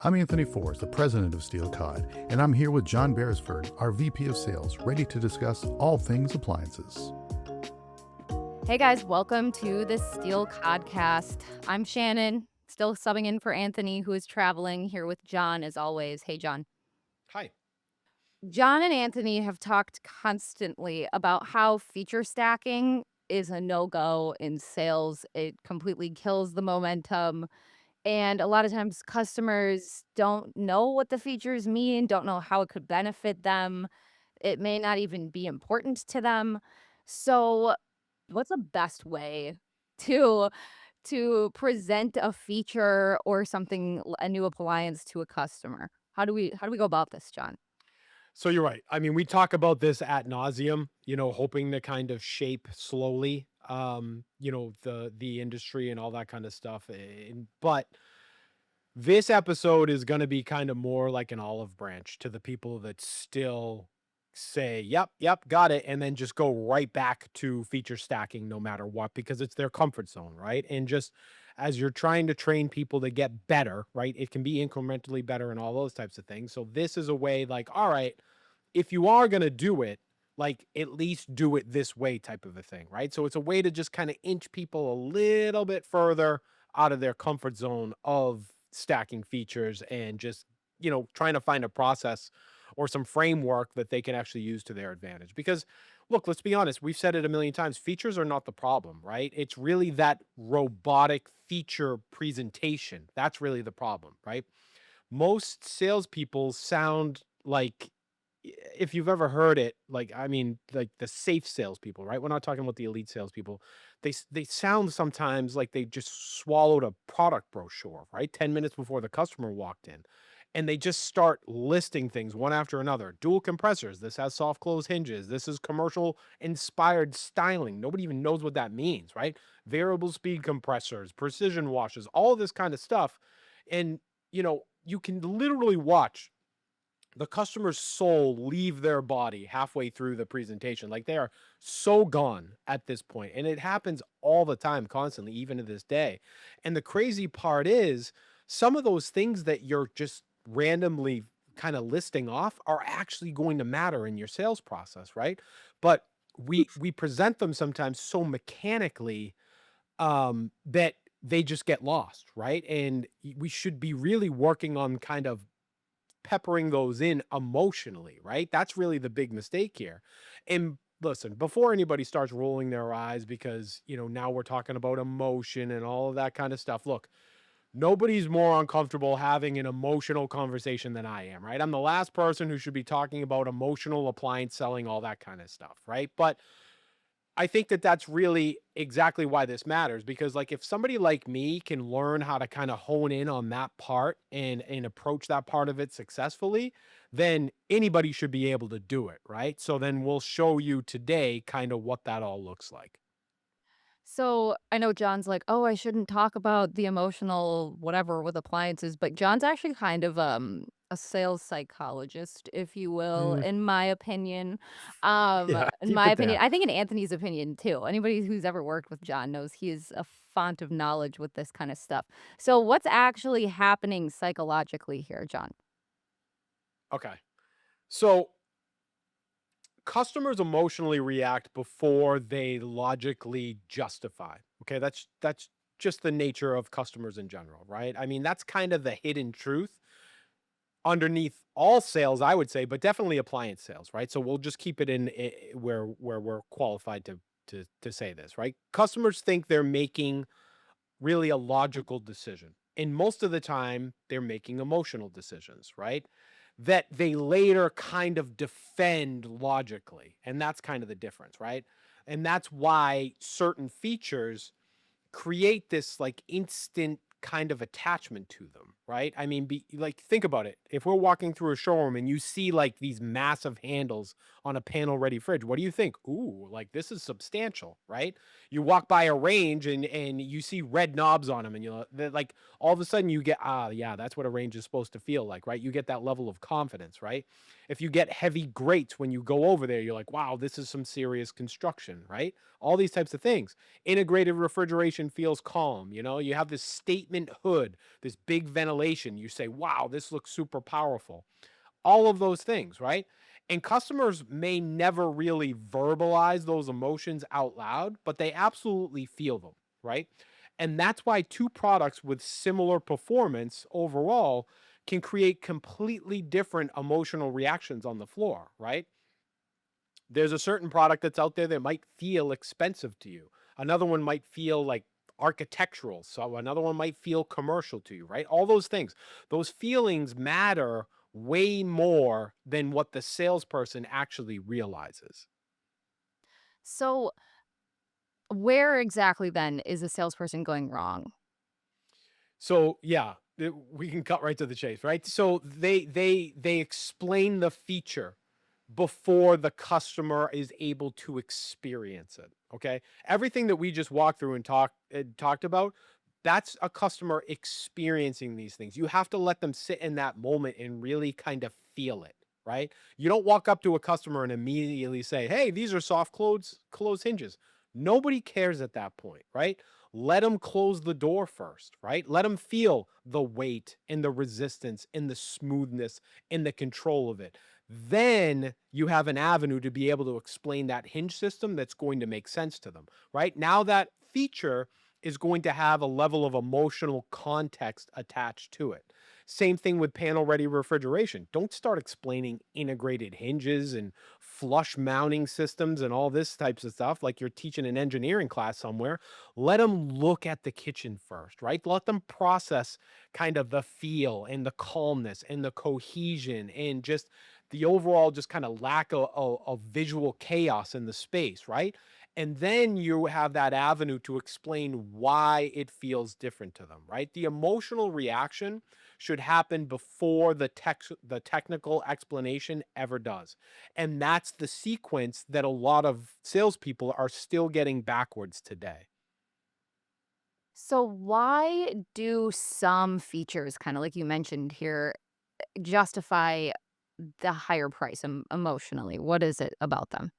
I'm Anthony Forrest, the president of Steel Cod, and I'm here with John Beresford, our VP of Sales, ready to discuss all things appliances. Hey guys, welcome to the Steel Codcast. I'm Shannon, still subbing in for Anthony, who is traveling here with John as always. Hey, John. Hi. John and Anthony have talked constantly about how feature stacking is a no-go in sales. It completely kills the momentum. And a lot of times customers don't know what the features mean, don't know how it could benefit them. It may not even be important to them. So, what's the best way to present a feature or something, a new appliance to a customer? How do we go about this, John? So you're right. I mean, we talk about this ad nauseum, hoping to kind of shape slowly, the industry and all that kind of stuff. But this episode is going to be kind of more like an olive branch to the people that still say, yep, got it. And then just go right back to feature stacking no matter what, because it's their comfort zone, right? And just as you're trying to train people to get better, right? It can be incrementally better and all those types of things. So this is a way like, all right, if you are going to do it, like at least do it this way type of a thing, right? So it's a way to just kind of inch people a little bit further out of their comfort zone of stacking features and just, trying to find a process or some framework that they can actually use to their advantage. Because look, let's be honest, we've said it a million times, features are not the problem, right? It's really that robotic feature presentation. That's really the problem, right? Most salespeople sound like, if you've ever heard it, like, I mean, like the safe salespeople, right? We're not talking about the elite salespeople. They sound sometimes like they just swallowed a product brochure, right? 10 minutes before the customer walked in, and they just start listing things one after another. Dual compressors. This has soft close hinges. This is commercial inspired styling. Nobody even knows what that means, right? Variable speed compressors, precision washes, all of this kind of stuff, and you can literally watch the customer's soul leave their body halfway through the presentation. Like they are so gone at this point. And it happens all the time, constantly, even to this day. And the crazy part is some of those things that you're just randomly kind of listing off are actually going to matter in your sales process, right? But we present them sometimes so mechanically that they just get lost, right? And we should be really working on kind of peppering those in emotionally, right? That's really the big mistake here. And listen, before anybody starts rolling their eyes because, now we're talking about emotion and all of that kind of stuff. Look, nobody's more uncomfortable having an emotional conversation than I am, right? I'm the last person who should be talking about emotional appliance selling, all that kind of stuff, right? But I think that that's really exactly why this matters, because like if somebody like me can learn how to kind of hone in on that part and approach that part of it successfully, then anybody should be able to do it, right? So then we'll show you today kind of what that all looks like. So, I know John's like, "Oh, I shouldn't talk about the emotional whatever with appliances," but John's actually kind of, a sales psychologist, if you will, Mm, in my opinion. yeah, In keep my it opinion, there. I think in Anthony's opinion too. Anybody who's ever worked with John knows he is a font of knowledge with this kinda stuff. So, what's actually happening psychologically here, John? Okay. So customers emotionally react before they logically justify. Okay, that's just the nature of customers in general, right? I mean, that's kind of the hidden truth underneath all sales, I would say, but definitely appliance sales, right? So we'll just keep it in where we're qualified to say this, right? Customers think they're making really a logical decision. And most of the time, they're making emotional decisions, right? That they later kind of defend logically. And that's kind of the difference, right? And that's why certain features create this like instant kind of attachment to them, right? I mean, like think about it. If we're walking through a showroom and you see like these massive handles on a panel ready fridge, what do you think? Ooh, like this is substantial, right? You walk by a range and you see red knobs on them and like all of a sudden you get yeah, that's what a range is supposed to feel like, right? You get that level of confidence, right? If you get heavy grates when you go over there, you're like, wow, this is some serious construction, right? All these types of things. Integrated refrigeration feels calm. You have this state statement hood, this big ventilation. You say, wow, this looks super powerful. All of those things, right? And customers may never really verbalize those emotions out loud, but they absolutely feel them, right? And that's why two products with similar performance overall can create completely different emotional reactions on the floor, right? There's a certain product that's out there that might feel expensive to you. Another one might feel like architectural. So another one might feel commercial to you, right? All those things. Those feelings matter way more than what the salesperson actually realizes. So, where exactly then is a salesperson going wrong? So yeah, we can cut right to the chase, right? So they explain the feature before the customer is able to experience it. Okay, everything that we just walked through and talked about, that's a customer experiencing these things. You have to let them sit in that moment and really kind of feel it. Right? You don't walk up to a customer and immediately say, "Hey, these are soft closed hinges." Nobody cares at that point, right? Let them close the door first, right? Let them feel the weight and the resistance and the smoothness and the control of it. Then you have an avenue to be able to explain that hinge system that's going to make sense to them, right? Now that feature is going to have a level of emotional context attached to it. Same thing with panel ready refrigeration. Don't start explaining integrated hinges and flush mounting systems and all this types of stuff like you're teaching an engineering class somewhere. Let them look at the kitchen first, right? Let them process kind of the feel and the calmness and the cohesion and just the overall just kind of lack of visual chaos in the space, right? And then you have that avenue to explain why it feels different to them, right? The emotional reaction should happen before the technical explanation ever does. And that's the sequence that a lot of salespeople are still getting backwards today. So, why do some features, kind of like you mentioned here, justify the higher price emotionally? What is it about them?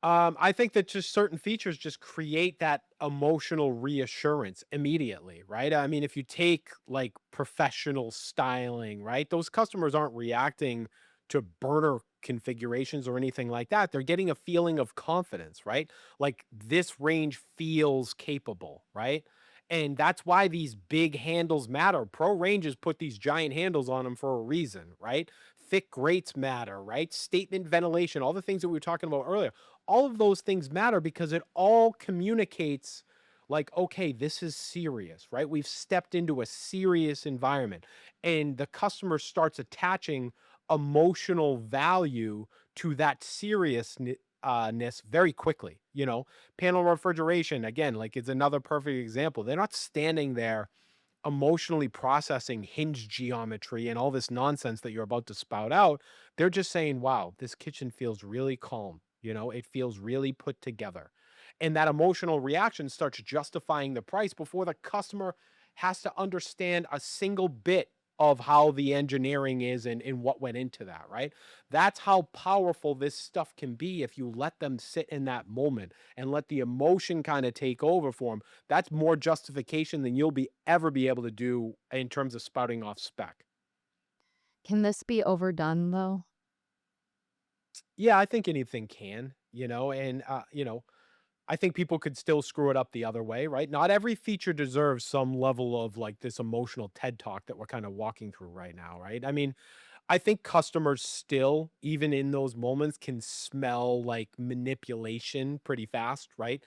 I think that just certain features just create that emotional reassurance immediately, right? I mean, if you take like professional styling, right? Those customers aren't reacting to burner configurations or anything like that. They're getting a feeling of confidence, right? Like this range feels capable, right? And that's why these big handles matter. Pro ranges put these giant handles on them for a reason, right? Thick grates matter, right? Statement ventilation, all the things that we were talking about earlier, all of those things matter because it all communicates like, okay, this is serious, right? We've stepped into a serious environment and the customer starts attaching emotional value to that seriousness very quickly. Panel refrigeration, again, like it's another perfect example. They're not standing there emotionally processing hinge geometry and all this nonsense that you're about to spout out. They're just saying, wow, this kitchen feels really calm. It feels really put together. And that emotional reaction starts justifying the price before the customer has to understand a single bit of how the engineering is and what went into that, right? That's how powerful this stuff can be if you let them sit in that moment and let the emotion kind of take over for them. That's more justification than you'll be ever be able to do in terms of spouting off spec. Can this be overdone though? Yeah, I think anything can, and I think people could still screw it up the other way, right? Not every feature deserves some level of like this emotional TED talk that we're kind of walking through right now, right? I mean, I think customers still, even in those moments, can smell like manipulation pretty fast, right?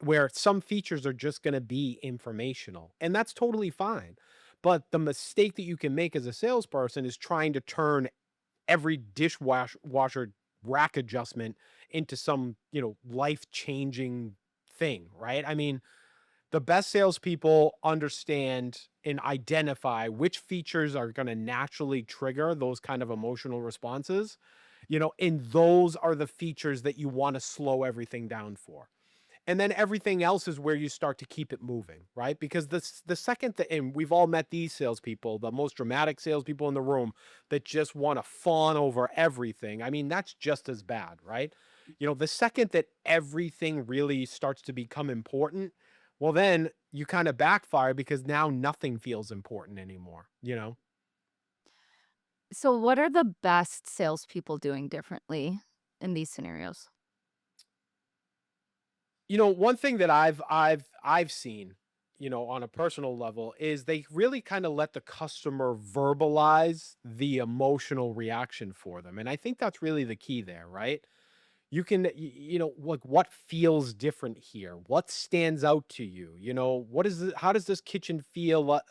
Where some features are just going to be informational, and that's totally fine. But the mistake that you can make as a salesperson is trying to turn every dishwasher rack adjustment into some, life-changing thing, right? I mean, the best salespeople understand and identify which features are going to naturally trigger those kind of emotional responses, and those are the features that you want to slow everything down for. And then everything else is where you start to keep it moving, right? Because the second that, and we've all met these salespeople, the most dramatic salespeople in the room that just want to fawn over everything. I mean, that's just as bad, right? The second that everything really starts to become important, well, then you kind of backfire because now nothing feels important anymore, you know? So, what are the best salespeople doing differently in these scenarios? You know, one thing that I've seen, you know, on a personal level is they really kind of let the customer verbalize the emotional reaction for them. And I think that's really the key there, right? You can you know, like, what feels different here? What stands out to you? You know, what is it, how does this kitchen feel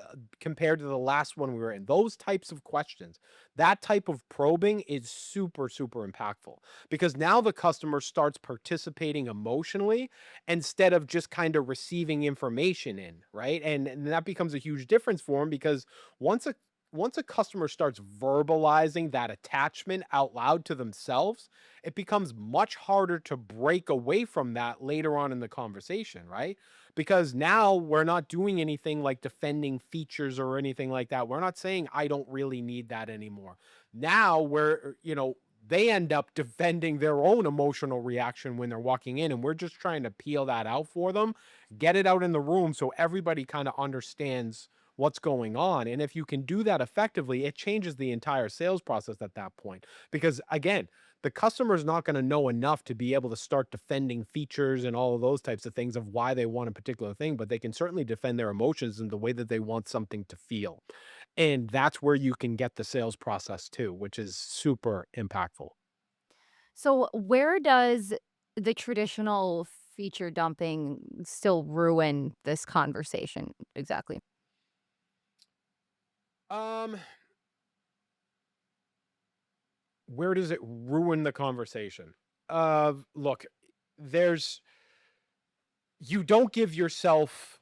compared to the last one we were in? Those types of questions, that type of probing is super super impactful, because now the customer starts participating emotionally instead of just kind of receiving information in, right? And that becomes a huge difference for them, because once a once a customer starts verbalizing that attachment out loud to themselves, it becomes much harder to break away from that later on in the conversation, right? Because now we're not doing anything like defending features or anything like that. We're not saying, I don't really need that anymore. Now we're, you know, they end up defending their own emotional reaction when they're walking in. And we're just trying to peel that out for them, get it out in the room so everybody kind of understands what's going on. And if you can do that effectively, it changes the entire sales process at that point. Because again, the customer is not going to know enough to be able to start defending features and all of those types of things of why they want a particular thing, but they can certainly defend their emotions and the way that they want something to feel. And that's where you can get the sales process too, which is super impactful. So, where does the traditional feature dumping still ruin this conversation exactly? Um, where does it ruin the conversation? Look, there's you don't give yourself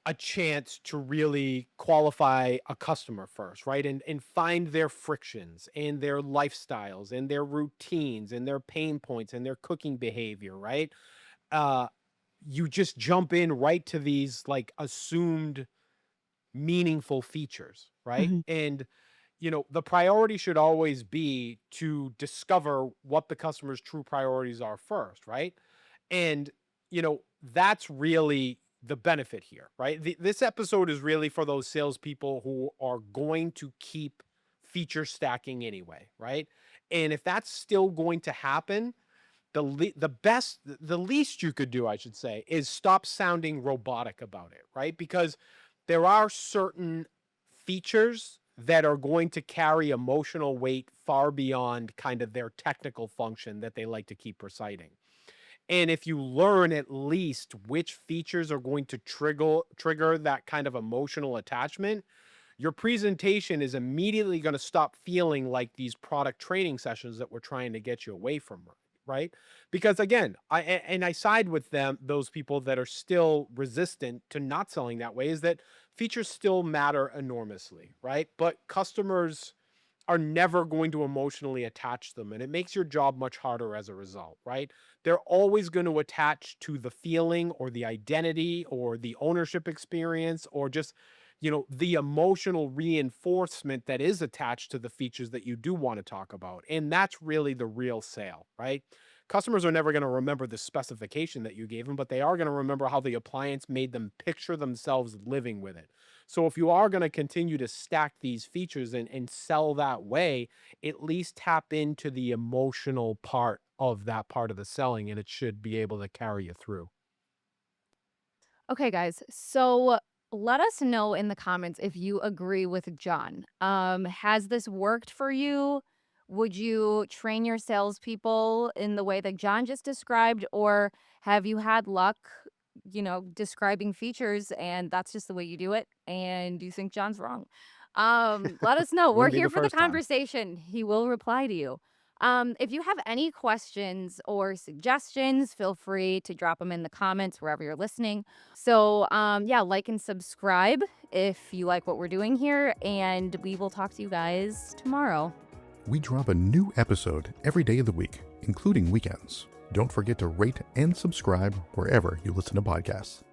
a chance to really qualify a customer first, right? And find their frictions and their lifestyles and their routines and their pain points and their cooking behavior, right? Uh you just jump in right to these like assumed meaningful features, right? Mhm. And you know, the priority should always be to discover what the customer's true priorities are first, right? And, you know, that's really the benefit here, right? This episode is really for those salespeople who are going to keep feature stacking anyway, right? And if that's still going to happen, the least you could do, I should say, is stop sounding robotic about it, right? Because there are certain features that are going to carry emotional weight far beyond kind of their technical function that they like to keep reciting. And if you learn at least which features are going to trigger that kind of emotional attachment, your presentation is immediately going to stop feeling like these product training sessions that we're trying to get you away from, right? Because again, I side with them, those people that are still resistant to not selling that way, is that features still matter enormously, right? But customers are never going to emotionally attach them, and it makes your job much harder as a result, right? They're always going to attach to the feeling or the identity or the ownership experience or just, you know, the emotional reinforcement that is attached to the features that you do want to talk about. And that's really the real sale, right? Customers are never going to remember the specification that you gave them, but they are going to remember how the appliance made them picture themselves living with it. So if you are going to continue to stack these features and sell that way, at least tap into the emotional part of that part of the selling, and it should be able to carry you through. Okay, guys. So let us know in the comments if you agree with John. Has this worked for you? Would you train your salespeople in the way that John just described, or have you had luck, describing features and that's just the way you do it, and you think John's wrong? Let us know. We're Wouldn't be here the for the first time. conversation. He will reply to you. If you have any questions or suggestions, feel free to drop them in the comments wherever you're listening. So, yeah, like and subscribe if you like what we're doing here, and we will talk to you guys tomorrow. We drop a new episode every day of the week, including weekends. Don't forget to rate and subscribe wherever you listen to podcasts.